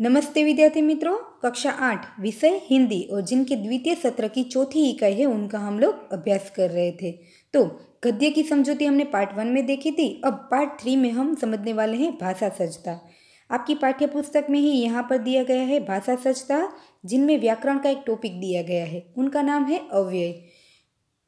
नमस्ते विद्यार्थी मित्रों, कक्षा 8 विषय हिंदी और जिनके द्वितीय सत्र की चौथी इकाई है उनका हम लोग अभ्यास कर रहे थे। तो गद्य की समझौती हमने पार्ट 1 में देखी थी। अब पार्ट 3 में हम समझने वाले हैं भाषा सज्जता। आपकी पाठ्य पुस्तक में ही यहाँ पर दिया गया है भाषा सज्जता, जिनमें व्याकरण का एक टॉपिक दिया गया है, उनका नाम है अव्यय।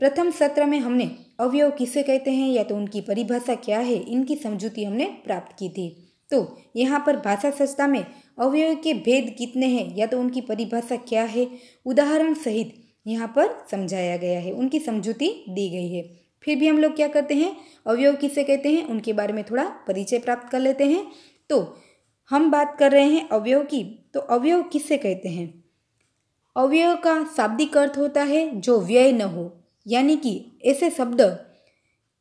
प्रथम सत्र में हमने अवयव किसे कहते हैं या तो उनकी परिभाषा क्या है, इनकी समझौती हमने प्राप्त की थी। तो यहाँ पर भाषा सज्जता में अवयव के भेद कितने हैं या तो उनकी परिभाषा क्या है, उदाहरण सहित यहाँ पर समझाया गया है, उनकी समझौती दी गई है। फिर भी हम लोग क्या करते हैं, अवयव किसे कहते हैं उनके बारे में थोड़ा परिचय प्राप्त कर लेते हैं। तो हम बात कर रहे हैं अवयव की। तो अवयव किसे कहते हैं? अवयव का शाब्दिक अर्थ होता है जो व्यय न हो, यानी कि ऐसे शब्द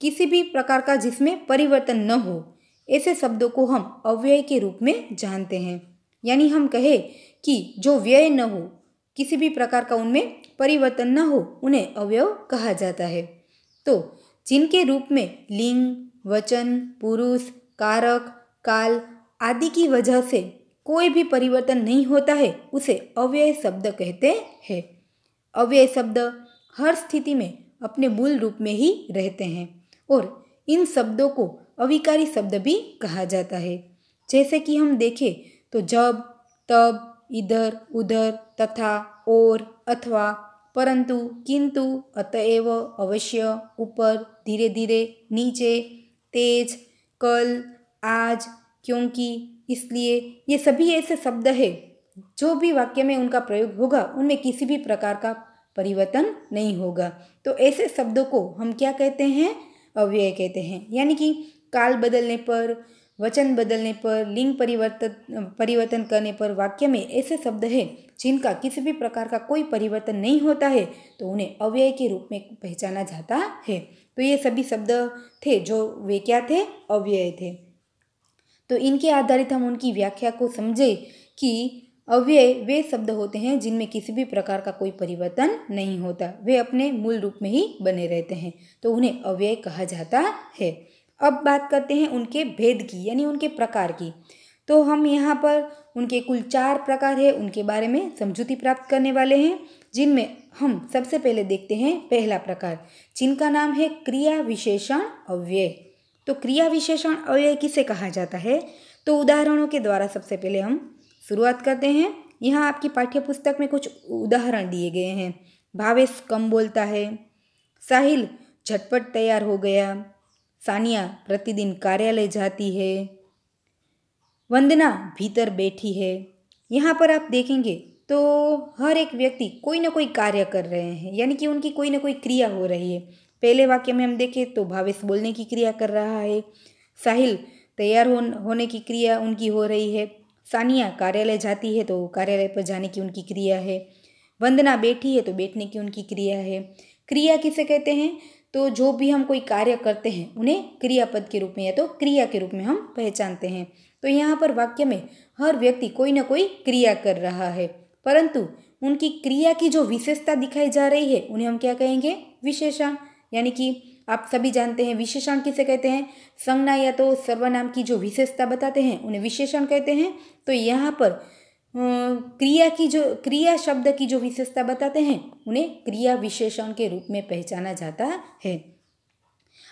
किसी भी प्रकार का जिसमें परिवर्तन न हो, ऐसे शब्दों को हम अव्यय के रूप में जानते हैं। यानी हम कहें कि जो व्यय न हो, किसी भी प्रकार का उनमें परिवर्तन न हो, उन्हें अवयव कहा जाता है। तो जिनके रूप में लिंग, वचन, पुरुष, कारक, काल आदि की वजह से कोई भी परिवर्तन नहीं होता है, उसे अव्यय शब्द कहते हैं। अव्यय शब्द हर स्थिति में अपने मूल रूप में ही रहते हैं और इन शब्दों को अविकारी शब्द भी कहा जाता है। जैसे कि हम देखें तो जब, तब, इधर, उधर, तथा, और, अथवा, परंतु, किंतु, अतएव, अवश्य, ऊपर, धीरे धीरे, नीचे, तेज, कल, आज, क्योंकि, इसलिए, ये सभी ऐसे शब्द हैं जो भी वाक्य में उनका प्रयोग होगा उनमें किसी भी प्रकार का परिवर्तन नहीं होगा। तो ऐसे शब्दों को हम क्या कहते हैं? अव्यय कहते हैं। यानी कि काल बदलने पर, वचन बदलने पर, लिंग परिवर्तन करने पर वाक्य में ऐसे शब्द हैं जिनका किसी भी प्रकार का कोई परिवर्तन नहीं होता है, तो उन्हें अव्यय के रूप में पहचाना जाता है। तो ये सभी शब्द थे जो वे क्या थे? अव्यय थे। तो इनके आधारित हम उनकी व्याख्या को समझे कि अव्यय वे शब्द होते हैं जिनमें किसी भी प्रकार का कोई परिवर्तन नहीं होता, वे अपने मूल रूप में ही बने रहते हैं, तो उन्हें अव्यय कहा जाता है। अब बात करते हैं उनके भेद की, यानी उनके प्रकार की। तो हम यहाँ पर उनके कुल 4 प्रकार है, उनके बारे में समझौती प्राप्त करने वाले हैं, जिनमें हम सबसे पहले देखते हैं पहला प्रकार, जिनका नाम है क्रिया विशेषण अव्यय। तो क्रिया विशेषण अव्यय किसे कहा जाता है? तो उदाहरणों के द्वारा सबसे पहले हम शुरुआत करते हैं। यहाँ आपकी पाठ्य पुस्तक में कुछ उदाहरण दिए गए हैं। भावेश कम बोलता है, साहिल झटपट तैयार हो गया, सानिया प्रतिदिन कार्यालय जाती है, वंदना भीतर बैठी है। यहाँ पर आप देखेंगे तो हर एक व्यक्ति कोई ना कोई कार्य कर रहे हैं, यानी कि उनकी कोई ना कोई क्रिया हो रही है। पहले वाक्य में हम देखें तो भावेश बोलने की क्रिया कर रहा है, साहिल तैयार होने की क्रिया उनकी हो रही है, सानिया कार्यालय जाती है तो कार्यालय पर जाने की उनकी क्रिया है, वंदना बैठी है तो बैठने की उनकी क्रिया है। क्रिया किसे कहते हैं? तो जो भी हम कोई कार्य करते हैं उन्हें क्रियापद के रूप में या तो क्रिया के रूप में हम पहचानते हैं। तो यहाँ पर वाक्य में हर व्यक्ति कोई ना कोई क्रिया कर रहा है, परंतु उनकी क्रिया की जो विशेषता दिखाई जा रही है उन्हें हम क्या कहेंगे? विशेषण। यानी कि आप सभी जानते हैं विशेषण किसे कहते हैं? संज्ञा या तो सर्वनाम की जो विशेषता बताते हैं उन्हें विशेषण कहते हैं। तो यहाँ पर क्रिया शब्द की जो विशेषता बताते हैं उन्हें क्रिया विशेषण के रूप में पहचाना जाता है।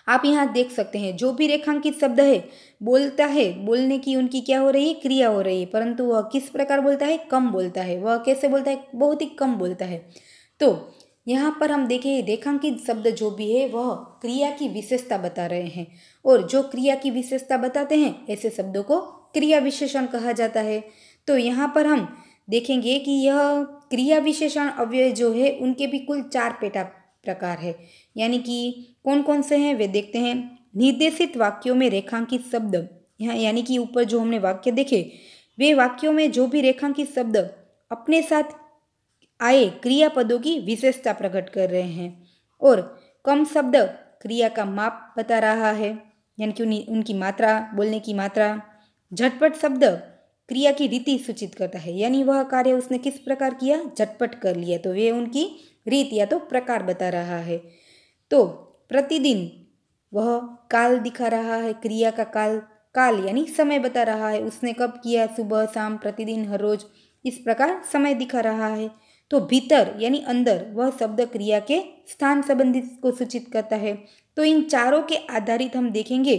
आप यहाँ देख सकते हैं जो भी रेखांकित शब्द है बोलता है, बोलने की उनकी क्या हो रही है? क्रिया हो रही है, परंतु वह किस प्रकार बोलता है? कम बोलता है। वह कैसे बोलता है? बहुत ही कम बोलता है। तो यहाँ पर हम देखें रेखांकित शब्द जो भी है वह क्रिया की विशेषता बता रहे हैं, और जो क्रिया की विशेषता बताते हैं ऐसे शब्दों को क्रिया विशेषण कहा जाता है। तो यहाँ पर हम देखेंगे कि यह क्रिया विशेषण अव्यय जो है उनके भी कुल 4 पेटा प्रकार है। यानी कि कौन कौन से हैं वे देखते हैं। निर्देशित वाक्यों में रेखांकित शब्द, यहाँ यानी कि ऊपर जो हमने वाक्य देखे वे वाक्यों में जो भी रेखांकित शब्द अपने साथ आए क्रियापदों की विशेषता प्रकट कर रहे हैं, और कम शब्द क्रिया का माप बता रहा है, यानी कि उनकी मात्रा, बोलने की मात्रा। झटपट शब्द क्रिया की रीति सूचित करता है, यानी वह कार्य उसने किस प्रकार किया? झटपट कर लिया, तो वे उनकी रीत या तो प्रकार बता रहा है। तो प्रतिदिन वह काल दिखा रहा है, क्रिया का काल काल यानी समय बता रहा है, उसने कब किया, सुबह, शाम, प्रतिदिन, हर रोज, इस प्रकार समय दिखा रहा है। तो भीतर यानी अंदर, वह शब्द क्रिया के स्थान संबंधित को सूचित करता है। तो इन चारों के आधारित हम देखेंगे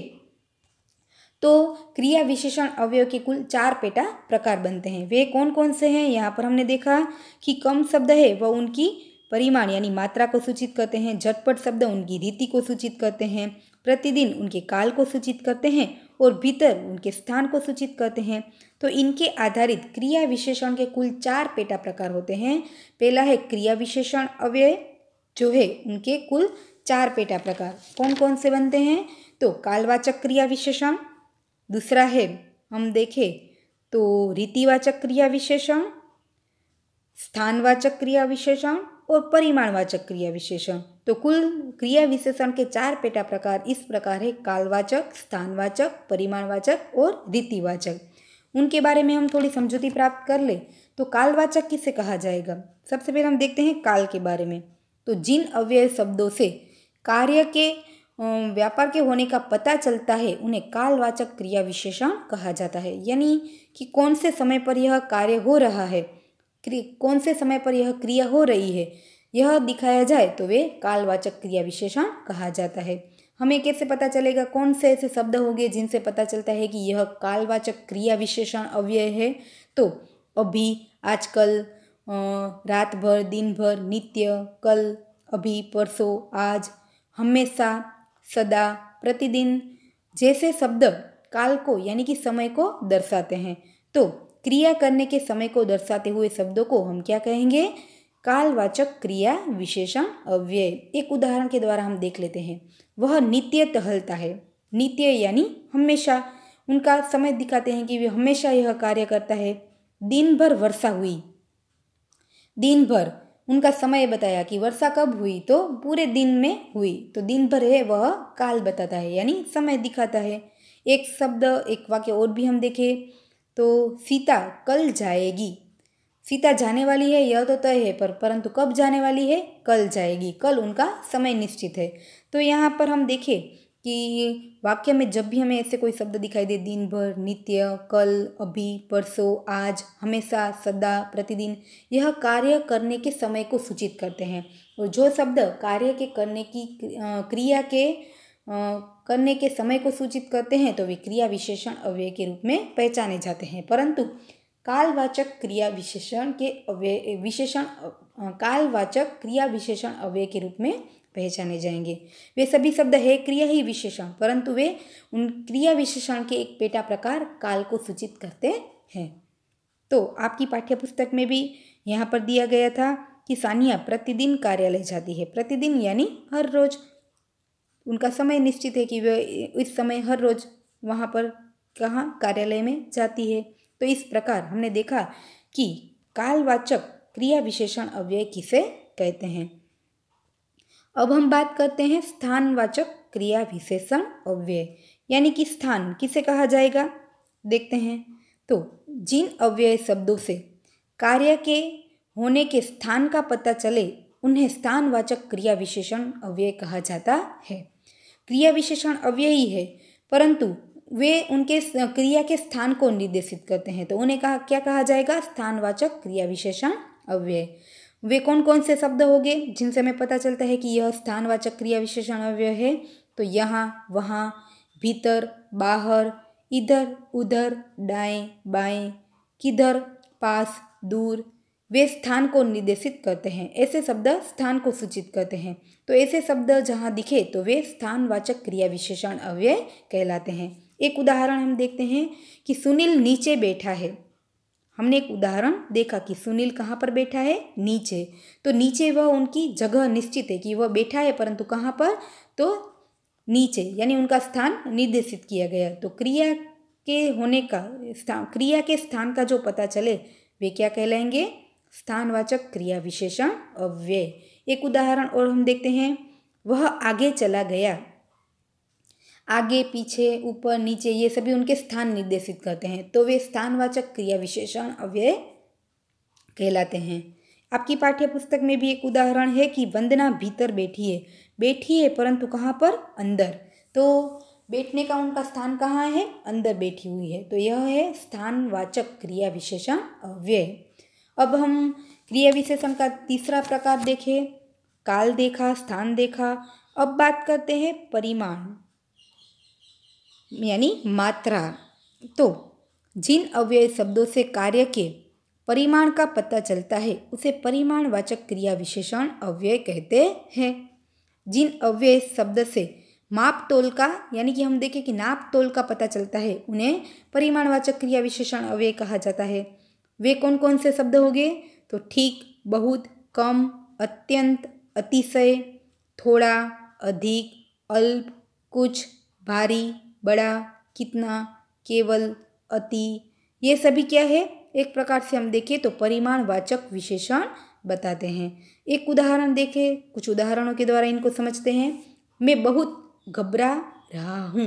तो क्रिया विशेषण अवयव के कुल 4 पेटा प्रकार बनते हैं। वे कौन कौन से हैं? यहाँ पर हमने देखा कि कम शब्द है वह उनकी परिमाण यानी मात्रा को सूचित करते हैं, झटपट शब्द उनकी रीति को सूचित करते हैं, प्रतिदिन उनके काल को सूचित करते हैं और भीतर उनके स्थान को सूचित करते हैं। तो इनके आधारित क्रिया विशेषण के कुल 4 पेटा प्रकार होते हैं। पहला है क्रिया विशेषण अव्यय, जो है उनके कुल 4 पेटा प्रकार कौन कौन से बनते हैं? तो कालवाचक क्रिया विशेषण, दूसरा है हम देखें तो रीतिवाचक क्रिया विशेषण, स्थानवाचक क्रिया विशेषण और परिमाणवाचक क्रिया विशेषण। तो कुल क्रिया विशेषण के 4 पेटा प्रकार इस प्रकार है: कालवाचक, स्थानवाचक, परिमाणवाचक और रीतिवाचक। उनके बारे में हम थोड़ी समझौती प्राप्त कर ले। तो कालवाचक किसे कहा जाएगा? सबसे पहले हम देखते हैं काल के बारे में। तो जिन अव्यय शब्दों से कार्य के व्यापार के होने का पता चलता है उन्हें कालवाचक क्रिया विशेषण कहा जाता है। यानी कि कौन से समय पर यह कार्य हो रहा है, कौन से समय पर यह क्रिया हो रही है, यह दिखाया जाए तो वे कालवाचक क्रिया विशेषण कहा जाता है। हमें कैसे पता चलेगा? कौन से ऐसे शब्द होंगे जिनसे पता चलता है कि यह कालवाचक क्रिया विशेषण अव्यय है? तो अभी, आजकल, रात भर, दिन भर, नित्य, कल, अभी, परसों, आज, हमेशा, सदा, प्रतिदिन जैसे शब्द काल को यानी कि समय को दर्शाते हैं। तो क्रिया करने के समय को दर्शाते हुए शब्दों को हम क्या कहेंगे? कालवाचक क्रिया विशेषण अव्यय। एक उदाहरण के द्वारा हम देख लेते हैं। वह नित्य टहलता है। नित्य यानी हमेशा, उनका समय दिखाते हैं कि वे हमेशा यह कार्य करता है। दिन भर वर्षा हुई, दिन भर उनका समय बताया कि वर्षा कब हुई, तो पूरे दिन में हुई। तो दिन भर है वह काल बताता है यानी समय दिखाता है। एक शब्द, एक वाक्य और भी हम देखें तो सीता कल जाएगी। सीता जाने वाली है यह तो तय है, परंतु कब जाने वाली है? कल जाएगी। कल उनका समय निश्चित है। तो यहाँ पर हम देखें कि वाक्य में जब भी हमें ऐसे कोई शब्द दिखाई दे, दिन भर, नित्य, कल, अभी, परसों, आज, हमेशा, सदा, प्रतिदिन, यह कार्य करने के समय को सूचित करते हैं। और जो शब्द कार्य के करने की क्रिया के करने के समय को सूचित करते हैं तो वे क्रिया विशेषण अव्यय के रूप में पहचाने जाते हैं। परंतु कालवाचक क्रिया विशेषण के कालवाचक क्रिया विशेषण अव्यय के रूप में पहचाने जाएंगे। वे सभी शब्द है क्रिया ही विशेषण, परंतु वे उन क्रिया विशेषण के एक पेटा प्रकार काल को सूचित करते हैं। तो आपकी पाठ्यपुस्तक में भी यहाँ पर दिया गया था कि सानिया प्रतिदिन कार्यालय जाती है। प्रतिदिन यानी हर रोज, उनका समय निश्चित है कि वे इस समय हर रोज वहाँ पर कहाँ कार्यालय में जाती है। तो इस प्रकार हमने देखा कि कालवाचक क्रिया विशेषण अव्यय किसे कहते हैं। अब हम बात करते हैं स्थानवाचक क्रिया विशेषण अव्यय, यानी कि स्थान किसे कहा जाएगा, देखते हैं। तो जिन अव्यय शब्दों से कार्य के होने के स्थान का पता चले उन्हें स्थानवाचक क्रिया विशेषण अव्यय कहा जाता है। क्रिया विशेषण अव्यय ही है, परंतु वे उनके क्रिया के स्थान को निर्देशित करते हैं, तो उन्हें क्या कहा जाएगा? स्थानवाचक क्रिया विशेषण अव्यय। वे कौन कौन से शब्द होंगे जिनसे हमें पता चलता है कि यह स्थानवाचक क्रिया विशेषण अव्यय है? तो यहाँ, वहाँ, भीतर, बाहर, इधर, उधर, दाएं, बाएं, किधर, पास, दूर, वे स्थान को निर्देशित करते हैं। ऐसे शब्द स्थान को सूचित करते हैं। तो ऐसे शब्द जहाँ दिखे तो वे स्थानवाचक क्रिया विशेषण अव्यय कहलाते हैं। एक उदाहरण हम देखते हैं कि सुनील नीचे बैठा है। हमने एक उदाहरण देखा कि सुनील कहाँ पर बैठा है? नीचे। तो नीचे वह उनकी जगह निश्चित है कि वह बैठा है, परंतु कहाँ पर? तो नीचे, यानी उनका स्थान निर्देशित किया गया। तो क्रिया के होने का क्रिया के स्थान का जो पता चले वे क्या कहलाएंगे? स्थानवाचक क्रिया विशेषण अव्यय। एक उदाहरण और हम देखते हैं, वह आगे चला गया। आगे, पीछे, ऊपर, नीचे, ये सभी उनके स्थान निर्देशित करते हैं, तो वे स्थानवाचक क्रिया विशेषण अव्यय कहलाते हैं। आपकी पाठ्यपुस्तक में भी एक उदाहरण है कि वंदना भीतर बैठी है। बैठी है परंतु कहाँ पर? अंदर। तो बैठने का उनका स्थान कहाँ है? अंदर बैठी हुई है। तो यह है स्थानवाचक क्रिया विशेषण अव्यय। अब हम क्रिया विशेषण का तीसरा प्रकार देखें। काल देखा, स्थान देखा। अब बात करते हैं परिमाण यानी मात्रा। तो जिन अव्यय शब्दों से कार्य के परिमाण का पता चलता है उसे परिमाणवाचक क्रिया विशेषण अव्यय कहते हैं। जिन अव्यय शब्द से माप तोल का यानी कि हम देखें कि नाप तोल का पता चलता है उन्हें परिमाणवाचक क्रिया विशेषण अव्यय कहा जाता है। वे कौन कौन से शब्द होंगे? तो ठीक, बहुत, कम, अत्यंत, अतिशय, थोड़ा, अधिक, अल्प, कुछ, भारी, बड़ा, कितना, केवल, अति, ये सभी क्या है? एक प्रकार से हम देखें तो परिमाणवाचक विशेषण बताते हैं। एक उदाहरण देखें, कुछ उदाहरणों के द्वारा इनको समझते हैं। मैं बहुत घबरा रहा हूँ।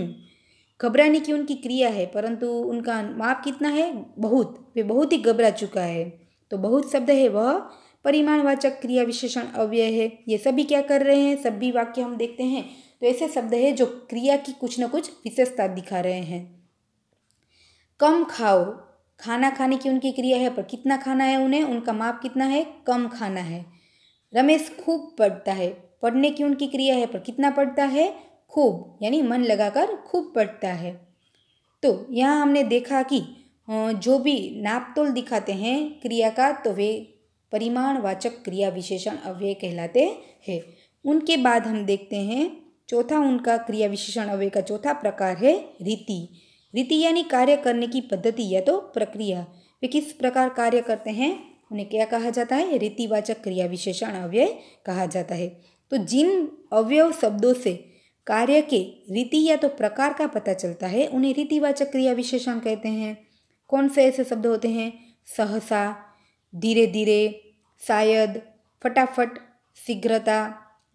घबराने की उनकी क्रिया है परंतु उनका माप कितना है? बहुत। वे बहुत ही घबरा चुका है। तो बहुत शब्द है वह परिमाणवाचक क्रिया विशेषण अव्यय है। ये सभी क्या कर रहे हैं? सभी वाक्य हम देखते हैं तो ऐसे शब्द है जो क्रिया की कुछ न कुछ विशेषता दिखा रहे हैं। कम खाओ, खाना खाने की उनकी क्रिया है पर कितना खाना है उन्हें? उनका माप कितना है? कम खाना है। रमेश खूब पढ़ता है, पढ़ने की उनकी क्रिया है पर कितना पढ़ता है? खूब, यानी मन लगाकर खूब पढ़ता है। तो यहाँ हमने देखा कि जो भी नापतोल दिखाते हैं क्रिया का तो वे परिमाणवाचक क्रिया विशेषण अव्यय कहलाते हैं। उनके बाद हम देखते हैं चौथा उनका क्रिया विशेषण अव्यय का चौथा प्रकार है रीति। रीति यानी कार्य करने की पद्धति या तो प्रक्रिया। वे किस प्रकार कार्य करते हैं उन्हें क्या कहा जाता है? रीतिवाचक क्रिया विशेषण अव्यय कहा जाता है। तो जिन अवयव शब्दों से कार्य के रीति या तो प्रकार का पता चलता है उन्हें रीतिवाचक क्रिया विशेषण कहते हैं। कौन से ऐसे शब्द होते हैं? सहसा, धीरे धीरे, शायद, फटाफट, शीघ्रता,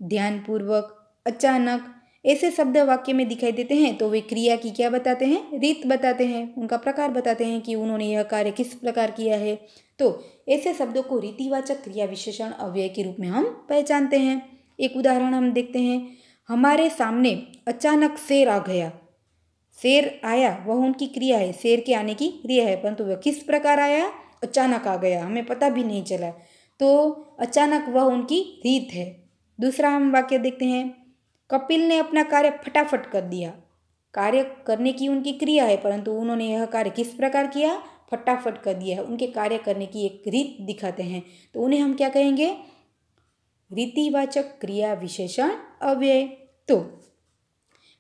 ध्यानपूर्वक, अचानक, ऐसे शब्द वाक्य में दिखाई देते हैं तो वे क्रिया की क्या बताते हैं? रीत बताते हैं, उनका प्रकार बताते हैं कि उन्होंने यह कार्य किस प्रकार किया है। तो ऐसे शब्दों को रीतिवाचक क्रिया विशेषण अव्यय के रूप में हम पहचानते हैं। एक उदाहरण हम देखते हैं। हमारे सामने अचानक शेर आ गया। शेर आया वह उनकी क्रिया है, शेर के आने की क्रिया है परंतु वह किस प्रकार आया? अचानक आ गया, हमें पता भी नहीं चला। तो अचानक वह उनकी रीत है। दूसरा हम वाक्य देखते हैं। कपिल ने अपना कार्य फटाफट कर दिया। कार्य करने की उनकी क्रिया है परंतु उन्होंने यह कार्य किस प्रकार किया? फटाफट कर दिया। उनके कार्य करने की एक रीत दिखाते हैं तो उन्हें हम क्या कहेंगे? रीतिवाचक क्रिया विशेषण अव्यय। तो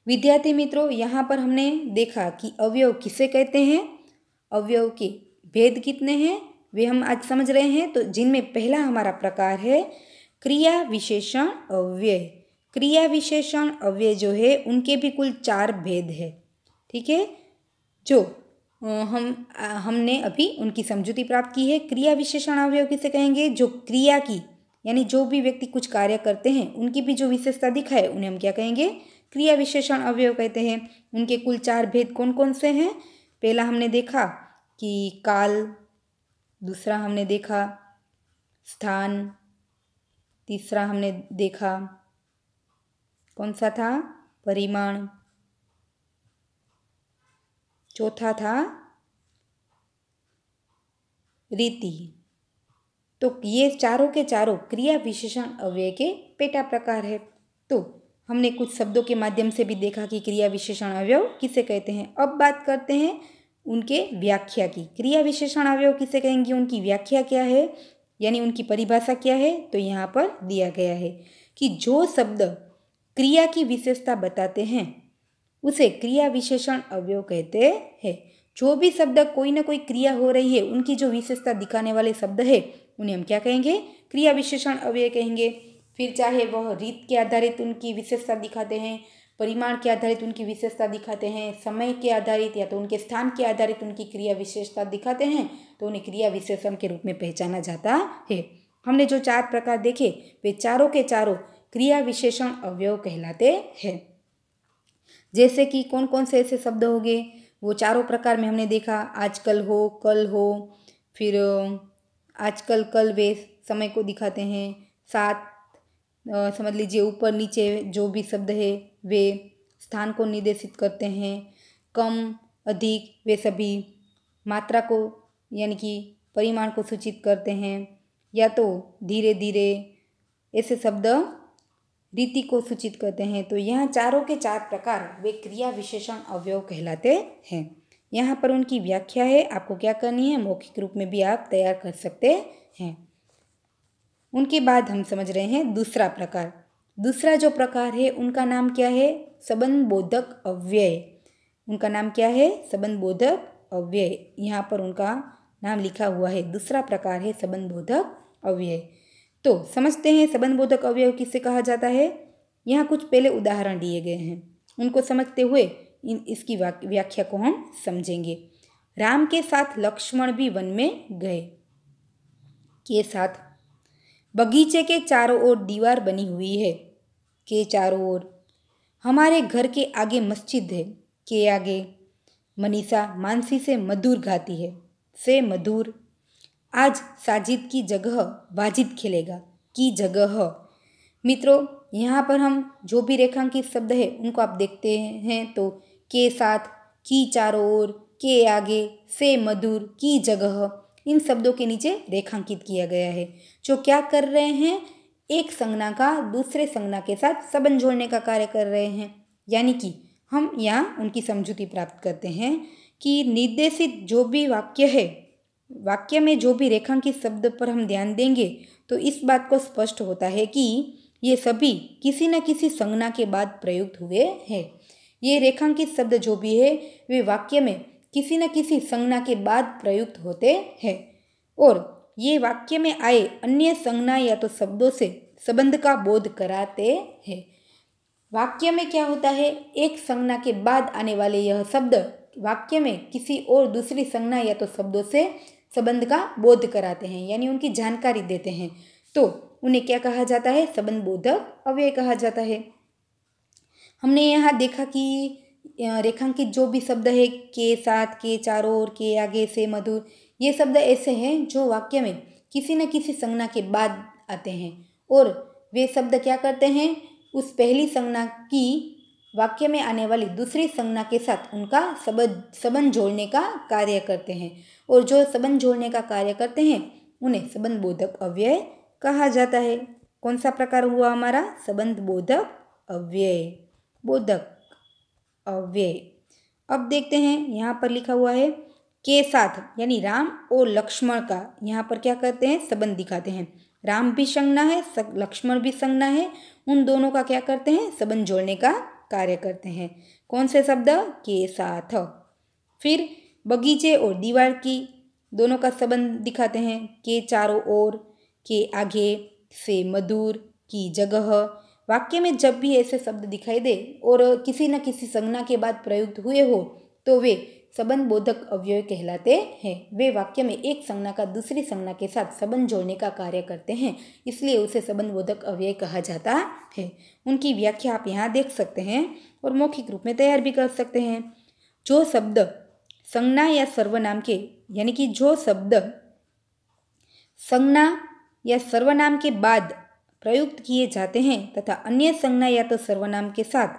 विद्यार्थी मित्रों, यहाँ पर हमने देखा कि अवयव किसे कहते हैं, अवयव के भेद कितने हैं वे हम आज समझ रहे हैं। तो जिनमें पहला हमारा प्रकार है क्रिया विशेषण अव्यय। क्रिया विशेषण अव्यय जो है उनके भी कुल 4 भेद है। ठीक है, जो हमने अभी उनकी समझूती प्राप्त की है। क्रिया विशेषण अवयव किसे कहेंगे? जो क्रिया की यानी जो भी व्यक्ति कुछ कार्य करते हैं उनकी भी जो विशेषता दिखाए उन्हें हम क्या कहेंगे? क्रिया विशेषण अवयव कहते हैं। उनके कुल 4 भेद कौन कौन से हैं? पहला हमने देखा कि काल, दूसरा हमने देखा स्थान, तीसरा हमने देखा कौन सा था? परिमाण, चौथा था रीति। तो ये चारों के चारों क्रिया विशेषण अव्यय के पेटा प्रकार है। तो हमने कुछ शब्दों के माध्यम से भी देखा कि क्रिया विशेषण अवयव किसे कहते हैं। अब बात करते हैं उनके व्याख्या की। क्रिया विशेषण अवयव किसे कहेंगे? उनकी व्याख्या क्या है यानी उनकी परिभाषा क्या है? तो यहाँ पर दिया गया है कि जो शब्द क्रिया की विशेषता बताते हैं उसे क्रिया विशेषण अवयव कहते हैं। जो भी शब्द कोई ना कोई क्रिया हो रही है उनकी जो विशेषता दिखाने वाले शब्द है उन्हें हम क्या कहेंगे? क्रिया विशेषण अव्यय कहेंगे। फिर चाहे वह रीत के आधारित उनकी विशेषता दिखाते हैं, परिमाण के आधारित उनकी विशेषता दिखाते हैं, समय के आधारित या तो उनके स्थान के आधारित उनकी क्रिया विशेषता दिखाते हैं तो उन्हें क्रिया विशेषण के रूप में पहचाना जाता है। हमने जो 4 प्रकार देखे वे चारों के चारों क्रिया विशेषण अवयव कहलाते हैं। जैसे कि कौन कौन से ऐसे शब्द हो गए वो चारों प्रकार में हमने देखा। आजकल हो, कल हो, फिर आजकल कल वे समय को दिखाते हैं। साथ समझ लीजिए ऊपर नीचे जो भी शब्द है वे स्थान को निर्देशित करते हैं। कम, अधिक वे सभी मात्रा को यानी कि परिमाण को सूचित करते हैं। या तो धीरे धीरे ऐसे शब्द रीति को सूचित करते हैं। तो यहाँ चारों के चार प्रकार वे क्रिया विशेषण अवयव कहलाते हैं। यहाँ पर उनकी व्याख्या है, आपको क्या करनी है, मौखिक रूप में भी आप तैयार कर सकते हैं। उनके बाद हम समझ रहे हैं दूसरा प्रकार। दूसरा जो प्रकार है उनका नाम क्या है, संबंध बोधक अव्यय। उनका नाम क्या है, संबंध बोधक अव्यय। यहाँ पर उनका नाम लिखा हुआ है। दूसरा प्रकार है संबंध बोधक अव्यय। तो समझते हैं संबंध बोधक अव्यय किसे कहा जाता है। यहाँ कुछ पहले उदाहरण दिए गए हैं, उनको समझते हुए इसकी व्याख्या को हम समझेंगे। राम के साथ लक्ष्मण भी वन में गए। के साथ बगीचे के चारों ओर दीवार बनी हुई है। के चारों ओर हमारे घर के आगे मस्जिद है। के आगे मनीषा मानसी से मधुर गाती है। से मधुर आज साजिद की जगह वाजिद खेलेगा। की जगह। मित्रों, यहाँ पर हम जो भी रेखांकित शब्द है उनको आप देखते हैं तो के साथ, की चारों ओर, के आगे, से मधुर, की जगह, इन शब्दों के नीचे रेखांकित किया गया है। जो क्या कर रहे हैं, एक संज्ञा का दूसरे संज्ञा के साथ संबंध जोड़ने का कार्य कर रहे हैं। यानी कि हम यहाँ उनकी समझूती प्राप्त करते हैं कि निर्देशित जो भी वाक्य है, वाक्य में जो भी रेखांकित शब्द पर हम ध्यान देंगे तो इस बात को स्पष्ट होता है कि ये सभी किसी न किसी संज्ञा के बाद प्रयुक्त हुए हैं। ये रेखांकित शब्द जो भी है वे वाक्य में किसी न किसी संज्ञा के बाद प्रयुक्त होते हैं और ये वाक्य में आए अन्य संज्ञा या तो शब्दों से संबंध का बोध कराते हैं। वाक्य में क्या होता है, एक संज्ञा के बाद आने वाले यह शब्द वाक्य में किसी और दूसरी संज्ञा या तो शब्दों से संबंध का बोध कराते हैं, यानी उनकी जानकारी देते हैं। तो उन्हें क्या कहा जाता है, संबंध बोधक अव्यय कहा जाता है। हमने यहाँ देखा कि रेखांकित जो भी शब्द है, के साथ, के चारों ओर, के आगे, से मधुर, ये शब्द ऐसे हैं जो वाक्य में किसी न किसी संज्ञा के बाद आते हैं और वे शब्द क्या करते हैं, उस पहली संज्ञा की वाक्य में आने वाली दूसरी संज्ञा के साथ उनका संबंध जोड़ने का कार्य करते हैं। और जो संबंध जोड़ने का कार्य करते हैं उन्हें संबंध बोधक अव्यय कहा जाता है। कौन सा प्रकार हुआ हमारा, संबंध बोधक अव्यय, बोधक अव्यय। अब देखते हैं, यहाँ पर लिखा हुआ है के साथ, यानी राम और लक्ष्मण का यहाँ पर क्या करते हैं, संबंध दिखाते हैं। राम भी संज्ञा है, लक्ष्मण भी संज्ञा है, उन दोनों का क्या करते हैं, संबंध जोड़ने का कार्य करते हैं। कौन से शब्द, के साथ। फिर बगीचे और दीवार की दोनों का संबंध दिखाते हैं। के चारों ओर, के आगे, से मधुर, की जगह। वाक्य में जब भी ऐसे शब्द दिखाई दे और किसी न किसी संज्ञा के बाद प्रयुक्त हुए हो तो वे संबंध बोधक अव्यय कहलाते हैं। वे वाक्य में एक संज्ञा का दूसरी संज्ञा के साथ संबंध जोड़ने का कार्य करते हैं, इसलिए उसे संबंध बोधक अव्यय कहा जाता है। उनकी व्याख्या आप यहाँ देख सकते हैं और मौखिक रूप में तैयार भी कर सकते हैं। जो शब्द संज्ञा या सर्वनाम के, यानी कि जो शब्द संज्ञा या सर्वनाम के बाद प्रयुक्त किए जाते हैं तथा अन्य संज्ञा या तो सर्वनाम के साथ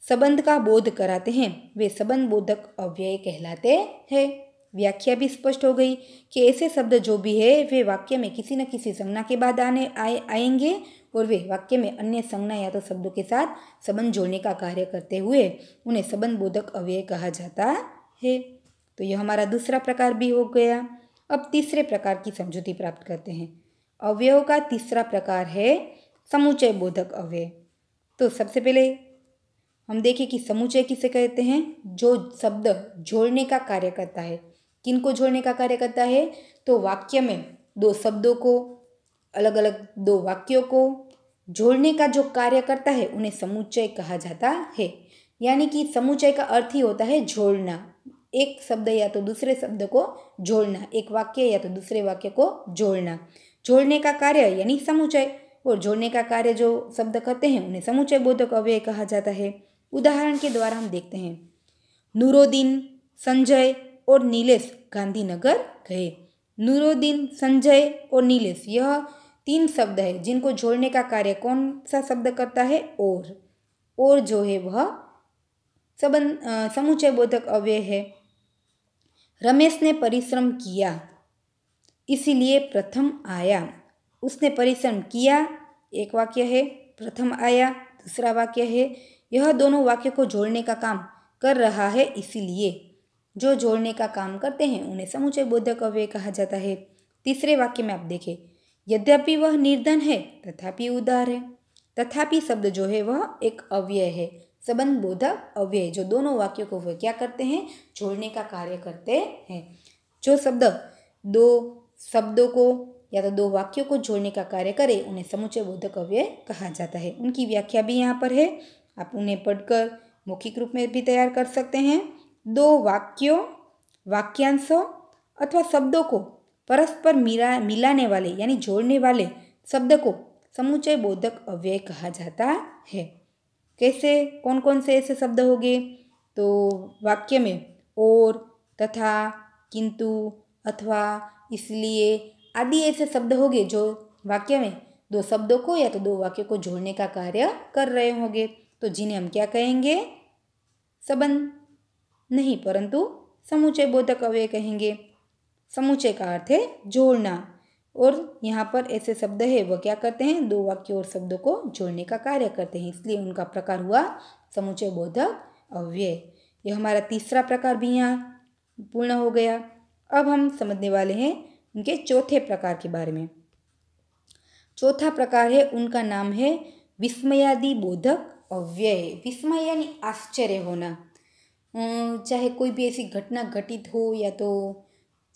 संबंध का बोध कराते हैं, वे संबंध बोधक अव्यय कहलाते हैं। व्याख्या भी स्पष्ट हो गई कि ऐसे शब्द जो भी है वे वाक्य में किसी न किसी संज्ञा के बाद आएंगे और वे वाक्य में अन्य संज्ञा या तो शब्दों के साथ संबंध जोड़ने का कार्य करते हुए उन्हें संबंध बोधक अव्यय कहा जाता है। तो यह हमारा दूसरा प्रकार भी हो गया। अब तीसरे प्रकार की समझूती प्राप्त करते हैं। अवयव का तीसरा प्रकार है समुच्चय बोधक अव्यय। तो सबसे पहले हम देखें कि समुच्चय किसे कहते हैं, जो शब्द जोड़ने का कार्य करता है। किनको जोड़ने का कार्य करता है, तो वाक्य में दो शब्दों को, अलग अलग दो वाक्यों को जोड़ने का जो कार्य करता है उन्हें समुच्चय कहा जाता है। यानी कि समुच्चय का अर्थ ही होता है जोड़ना, एक शब्द या तो दूसरे शब्द को जोड़ना, एक वाक्य या तो दूसरे वाक्य को जोड़ना। जोड़ने का कार्य यानी समुच्चय, और जोड़ने का कार्य जो शब्द करते हैं उन्हें समुच्चय बोधक अव्यय कहा जाता है। उदाहरण के द्वारा हम देखते हैं, नूरुद्दीन, संजय और नीलेश गांधीनगर गए। नूरुद्दीन, संजय और नीलेश, यह तीन शब्द है जिनको जोड़ने का कार्य कौन सा शब्द करता है, और जो है वह समुच्चय बोधक अव्यय है। रमेश ने परिश्रम किया इसीलिए प्रथम आया। उसने परिश्रम किया एक वाक्य है, प्रथम आया दूसरा वाक्य है। यह दोनों वाक्य को जोड़ने का काम कर रहा है इसीलिए। जो जोड़ने का काम करते हैं उन्हें समुच्चय बोधक अव्यय कहा जाता है। तीसरे वाक्य में आप देखें, यद्यपि वह निर्धन है तथापि उदार है। तथापि शब्द जो है वह एक अव्यय है, संबंध बोधक अव्यय, जो दोनों वाक्यों को वह क्या करते हैं, जोड़ने का कार्य करते हैं। जो शब्द दो शब्दों को या तो दो वाक्यों को जोड़ने का कार्य करे उन्हें समुच्चय बोधक अव्यय कहा जाता है। उनकी व्याख्या भी यहाँ पर है, आप उन्हें पढ़कर मौखिक रूप में भी तैयार कर सकते हैं। दो वाक्यों, वाक्यांशों अथवा शब्दों को परस्पर मिलाने वाले यानी जोड़ने वाले शब्द को समुच्चय बोधक अव्यय कहा जाता है। कैसे, कौन कौन से ऐसे शब्द होंगे, तो वाक्य में और, तथा, किंतु, अथवा, इसलिए आदि ऐसे शब्द होंगे जो वाक्य में दो शब्दों को या तो दो वाक्यों को जोड़ने का कार्य कर रहे होंगे, तो जिन्हें हम क्या कहेंगे, संबंध नहीं परंतु समुच्चय बोधक अव्यय कहेंगे। समुच्चय का अर्थ है जोड़ना, और यहाँ पर ऐसे शब्द है वह क्या करते हैं, दो वाक्यों और शब्दों को जोड़ने का कार्य करते हैं, इसलिए उनका प्रकार हुआ समुच्चय बोधक अव्यय। यह हमारा तीसरा प्रकार भी यहाँ पूर्ण हो गया। अब हम समझने वाले हैं उनके चौथे प्रकार के बारे में। चौथा प्रकार है, उनका नाम है विस्मयादि बोधक अव्यय। विस्मय यानी आश्चर्य होना, चाहे कोई भी ऐसी घटना घटित हो या तो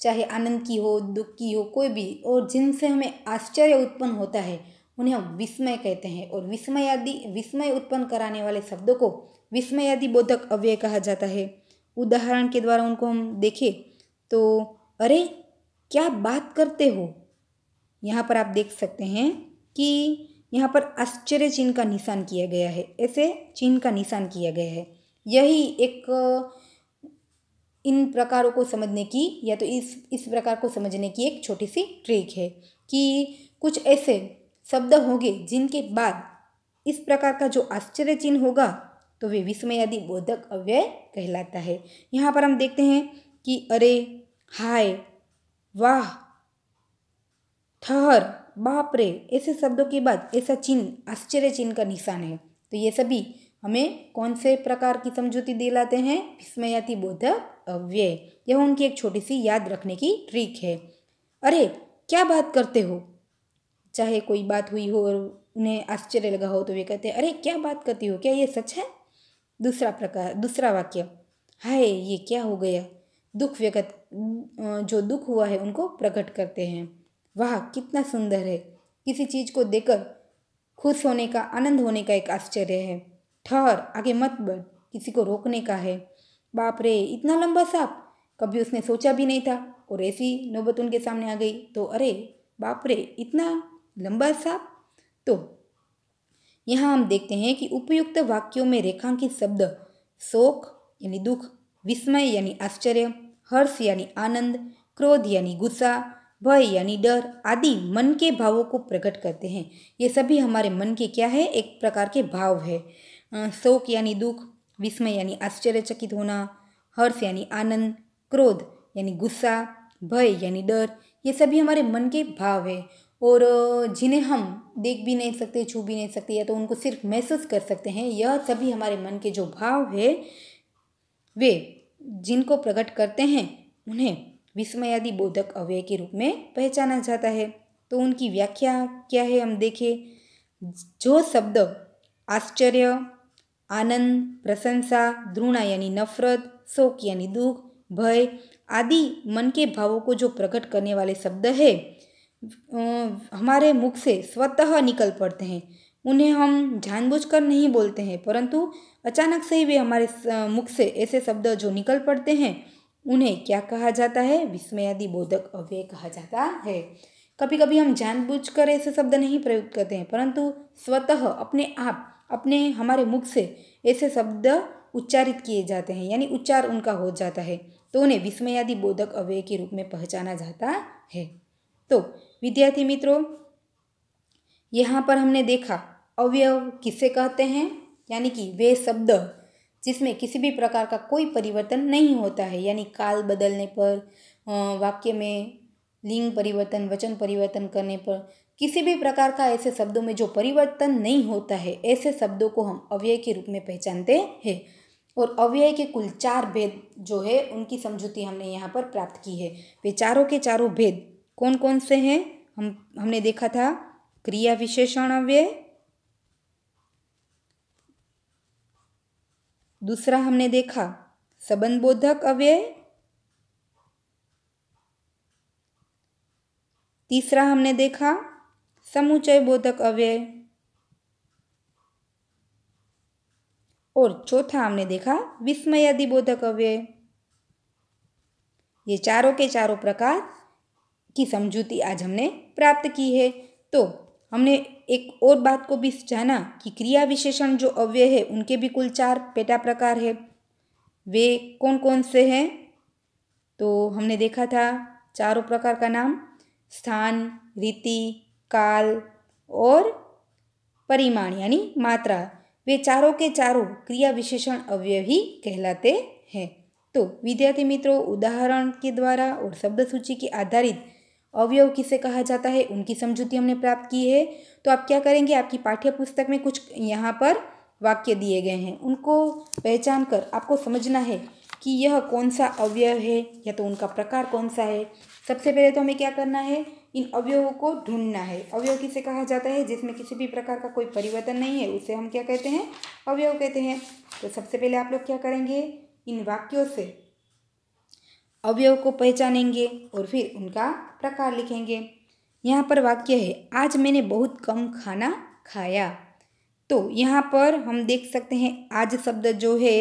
चाहे आनंद की हो, दुख की हो, कोई भी, और जिनसे हमें आश्चर्य उत्पन्न होता है उन्हें हम विस्मय कहते हैं। और विस्मय उत्पन्न कराने वाले शब्दों को विस्मयादि बोधक अव्यय कहा जाता है। उदाहरण के द्वारा उनको हम देखें तो, अरे क्या बात करते हो, यहाँ पर आप देख सकते हैं कि यहाँ पर आश्चर्य चिन्ह का निशान किया गया है, ऐसे चिन्ह का निशान किया गया है। यही एक इन प्रकारों को समझने की या तो इस प्रकार को समझने की एक छोटी सी ट्रिक है कि कुछ ऐसे शब्द होंगे जिनके बाद इस प्रकार का जो आश्चर्य चिन्ह होगा तो वे विस्मयादि बोधक अव्यय कहलाता है। यहाँ पर हम देखते हैं कि अरे, हाय, वाह, ठहर, बाप रे, ऐसे शब्दों के बाद ऐसा चिन्ह आश्चर्य चिन्ह का निशान है। तो ये सभी हमें कौन से प्रकार की समझौती दिलाते हैं, विस्मयादि बोधक अव्यय। यह उनकी एक छोटी सी याद रखने की ट्रिक है। अरे क्या बात करते हो, चाहे कोई बात हुई हो और उन्हें आश्चर्य लगा हो तो वे कहते हैं अरे क्या बात करती हो, क्या ये सच है। दूसरा वाक्य, हाय ये क्या हो गया, जो दुख हुआ है उनको प्रकट करते हैं। वाह कितना सुंदर है, किसी चीज़ को देखकर खुश होने का, आनंद होने का एक आश्चर्य है। ठहर, आगे मत बढ़, किसी को रोकने का है। बाप रे इतना लंबा सांप, कभी उसने सोचा भी नहीं था और ऐसी नौबत उनके सामने आ गई, तो अरे बाप रे इतना लंबा सांप। तो यहाँ हम देखते हैं कि उपयुक्त वाक्यों में रेखांकित शब्द शोक यानी दुख, विस्मय यानी आश्चर्य, हर्ष यानी आनंद, क्रोध यानी गुस्सा, भय यानी डर आदि मन के भावों को प्रकट करते हैं। ये सभी हमारे मन के क्या है, एक प्रकार के भाव है। शोक यानी दुख, विस्मय यानी आश्चर्यचकित होना, हर्ष यानी आनंद, क्रोध यानी गुस्सा, भय यानी डर, ये सभी हमारे मन के भाव है और जिन्हें हम देख भी नहीं सकते, छू भी नहीं सकते, या तो उनको सिर्फ महसूस कर सकते हैं। यह सभी हमारे मन के जो भाव है वे जिनको प्रकट करते हैं उन्हें विस्मयादि बोधक अव्यय के रूप में पहचाना जाता है। तो उनकी व्याख्या क्या है हम देखें। जो शब्द आश्चर्य, आनंद, प्रशंसा, घृणा यानी नफरत, शोक यानी दुख, भय आदि मन के भावों को जो प्रकट करने वाले शब्द है हमारे मुख से स्वतः निकल पड़ते हैं, उन्हें हम जानबूझकर नहीं बोलते हैं, परंतु अचानक से ही वे हमारे मुख से ऐसे शब्द जो निकल पड़ते हैं उन्हें क्या कहा जाता है, विस्मयादि बोधक अव्यय कहा जाता है। कभी कभी हम जानबूझकर ऐसे शब्द नहीं प्रयुक्त करते हैं, परंतु स्वतः अपने आप अपने हमारे मुख से ऐसे शब्द उच्चारित किए जाते हैं, यानी उच्चार उनका हो जाता है, तो उन्हें विस्मयादि बोधक अव्यय के रूप में पहचाना जाता है। तो विद्यार्थी मित्रों, यहाँ पर हमने देखा अवयव किसे कहते हैं, यानी कि वे शब्द जिसमें किसी भी प्रकार का कोई परिवर्तन नहीं होता है, यानी काल बदलने पर, वाक्य में लिंग परिवर्तन, वचन परिवर्तन करने पर, किसी भी प्रकार का ऐसे शब्दों में जो परिवर्तन नहीं होता है, ऐसे शब्दों को हम अव्यय के रूप में पहचानते हैं। और अव्यय के कुल 4 भेद जो है उनकी समझूती हमने यहाँ पर प्राप्त की है। वे चारों के चारों भेद कौन कौन से हैं? हमने देखा था क्रिया विशेषण अव्यय, दूसरा हमने देखा संबंधबोधक अव्यय, तीसरा हमने देखा समुच्चय बोधक अव्यय, और चौथा हमने देखा विस्मयादि बोधक अव्यय। ये चारों के चारों प्रकार की समझूती आज हमने प्राप्त की है। तो हमने एक और बात को भी जाना कि क्रिया विशेषण जो अव्यय है उनके भी कुल 4 पेटा प्रकार है। वे कौन कौन से हैं? तो हमने देखा था चारों प्रकार का नाम स्थान, रीति, काल और परिमाण यानी मात्रा। वे चारों के चारों क्रिया विशेषण अव्यय ही कहलाते हैं। तो विद्यार्थी मित्रों, उदाहरण के द्वारा और शब्द सूची के आधारित अवयव किसे कहा जाता है उनकी समझूती हमने प्राप्त की है। तो आप क्या करेंगे, आपकी पाठ्य पुस्तक में कुछ यहाँ पर वाक्य दिए गए हैं, उनको पहचान कर आपको समझना है कि यह कौन सा अवयव है या तो उनका प्रकार कौन सा है। सबसे पहले तो हमें क्या करना है, इन अवयवों को ढूंढना है। अवयव किसे कहा जाता है? जिसमें किसी भी प्रकार का कोई परिवर्तन नहीं है, उसे हम क्या कहते हैं? अवयव कहते हैं। तो सबसे पहले आप लोग क्या करेंगे, इन वाक्यों से अवयव को पहचानेंगे और फिर उनका प्रकार लिखेंगे। यहाँ पर वाक्य है, आज मैंने बहुत कम खाना खाया। तो यहाँ पर हम देख सकते हैं आज शब्द जो है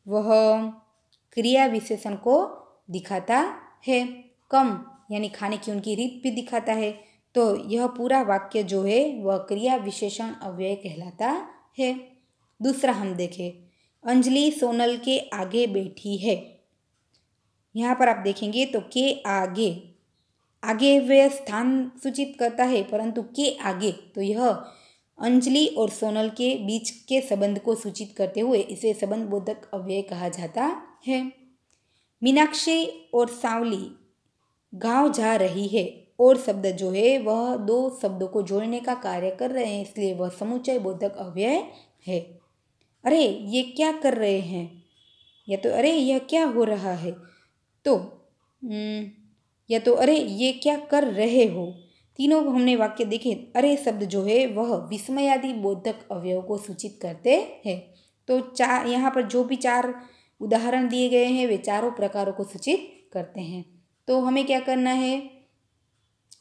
वह क्रिया विशेषण को दिखाता है। कम यानी खाने की उनकी रीत भी दिखाता है। तो यह पूरा वाक्य जो है वह क्रिया विशेषण अव्यय कहलाता है। दूसरा हम देखें, अंजलि सोनल के आगे बैठी है। यहाँ पर आप देखेंगे तो के आगे, आगे वह स्थान सूचित करता है, परंतु के आगे तो यह अंजलि और सोनल के बीच के संबंध को सूचित करते हुए इसे संबंधबोधक अव्यय कहा जाता है। मीनाक्षी और सांवली गांव जा रही है, और शब्द जो है वह 2 शब्दों को जोड़ने का कार्य कर रहे हैं, इसलिए वह समुच्चय बोधक अव्यय है। अरे ये क्या कर रहे हैं, या तो अरे यह क्या हो रहा है, तो या तो अरे ये क्या कर रहे हो। तीनों हमने वाक्य देखे। अरे शब्द जो है वह विस्मयादि बोधक अवयव को सूचित करते हैं। तो यहाँ पर जो भी 4 उदाहरण दिए गए हैं वे चारों प्रकारों को सूचित करते हैं। तो हमें क्या करना है,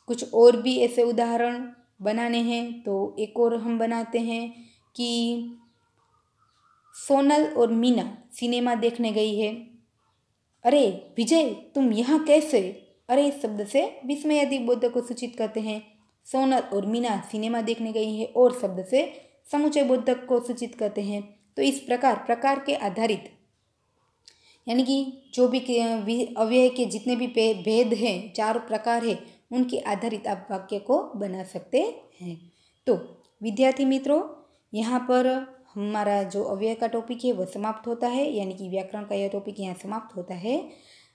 कुछ और भी ऐसे उदाहरण बनाने हैं। तो एक और हम बनाते हैं कि सोनल और मीना सिनेमा देखने गई है। अरे विजय तुम यहाँ कैसे। अरे शब्द से विस्मयादि बोधक को सूचित करते हैं। सोनल और मीना सिनेमा देखने गई है और शब्द से समुच्चय बोधक को सूचित करते हैं। तो इस प्रकार के आधारित यानी कि जो भी अव्यय के जितने भी भेद हैं, 4 प्रकार है, उनके आधारित आप वाक्य को बना सकते हैं। तो विद्यार्थी मित्रों, यहाँ पर हमारा जो अव्यय का टॉपिक है वह समाप्त होता है, यानी कि व्याकरण का यह टॉपिक यहाँ समाप्त होता है।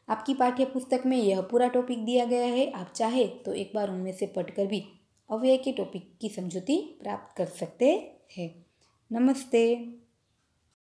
आपकी पाठ्य पुस्तक में यह पूरा टॉपिक दिया गया है। आप चाहे तो एक बार उनमें से पढ़कर भी अव्यय के टॉपिक की समझूती प्राप्त कर सकते हैं। नमस्ते।